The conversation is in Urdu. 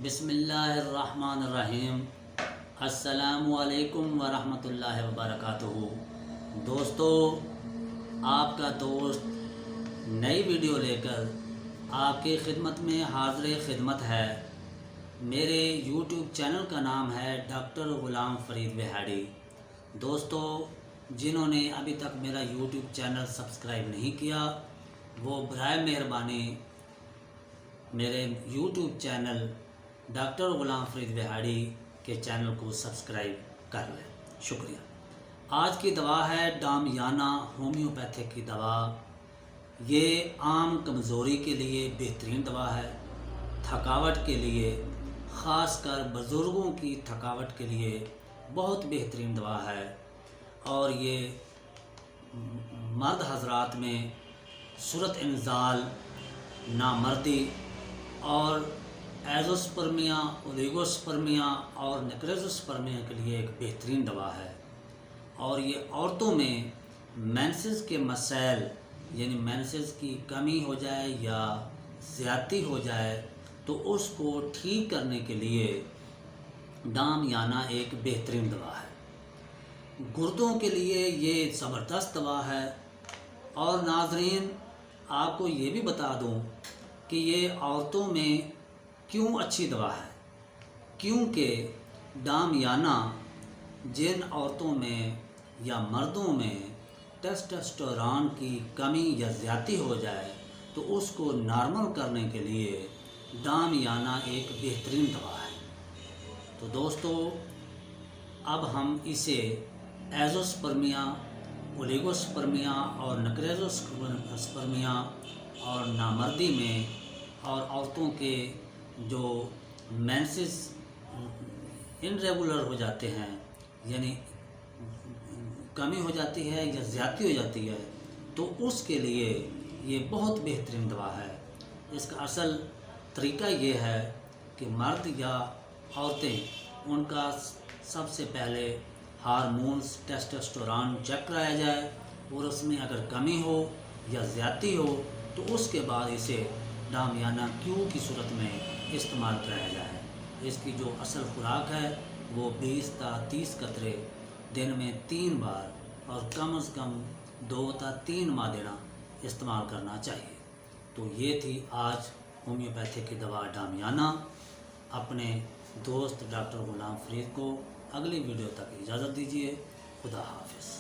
بسم اللہ الرحمن الرحیم۔ السلام علیکم ورحمۃ اللہ وبرکاتہ۔ دوستو، آپ کا دوست نئی ویڈیو لے کر آپ کی خدمت میں حاضر خدمت ہے۔ میرے یوٹیوب چینل کا نام ہے ڈاکٹر غلام فرید بہاڑی۔ دوستو، جنہوں نے ابھی تک میرا یوٹیوب چینل سبسکرائب نہیں کیا، وہ برائے مہربانی میرے YouTube channel doctor Ghulam Farid بہاڑی کے چینل کو سبسکرائب کر لیں۔ شکریہ۔ آج کی دوا ہے ڈامیانہ ہومیوپیتھک کی دوا۔ یہ عام کمزوری کے لیے بہترین دوا ہے، تھکاوٹ کے لیے، خاص کر بزرگوں کی تھکاوٹ کے لیے بہت بہترین دوا ہے، اور یہ مرد حضرات میں صورت انزال، نامردی اور ایزوسپرمیا، اولیگوسپرمیا اور نیکریزوسپرمیا کے لیے ایک بہترین دوا ہے۔ اور یہ عورتوں میں مینسز کے مسائل، یعنی مینسز کی کمی ہو جائے یا زیادتی ہو جائے تو اس کو ٹھیک کرنے کے لیے ڈامیانہ ایک بہترین دوا ہے۔ گردوں کے لیے یہ زبردست دوا ہے۔ اور ناظرین، آپ کو یہ بھی بتا دوں کہ یہ عورتوں میں کیوں اچھی دوا ہے، کیونکہ ڈامیانہ جن عورتوں میں یا مردوں میں ٹیسٹوسٹیرون کی کمی یا زیادتی ہو جائے تو اس کو نارمل کرنے کے لیے ڈامیانہ ایک بہترین دوا ہے۔ تو دوستو، اب ہم اسے ایزوسپرمیا، اولیگوسپرمیا اور نیکریزوسپرمیا اور نامردی میں، اور عورتوں کے جو مینسز انریگولر ہو جاتے ہیں، یعنی کمی ہو جاتی ہے یا زیادتی ہو جاتی ہے، تو اس کے لیے یہ بہت بہترین دوا ہے۔ اس کا اصل طریقہ یہ ہے کہ مرد یا عورتیں، ان کا سب سے پہلے ہارمونز ٹیسٹوسٹیرون چیک کرایا جائے، اور اس میں اگر کمی ہو یا زیادتی ہو تو اس کے بعد اسے ڈامیانہ کیو کی صورت میں استعمال کرایا جائے۔ اس کی جو اصل خوراک ہے وہ 20 تا 30 قطرے دن میں 3 بار اور کم از کم 2 تا 3 ماہ دینا استعمال کرنا چاہیے۔ تو یہ تھی آج ہومیوپیتھک کی دوا ڈامیانہ۔ اپنے دوست ڈاکٹر غلام فرید کو اگلی ویڈیو تک اجازت دیجیے۔ خدا حافظ۔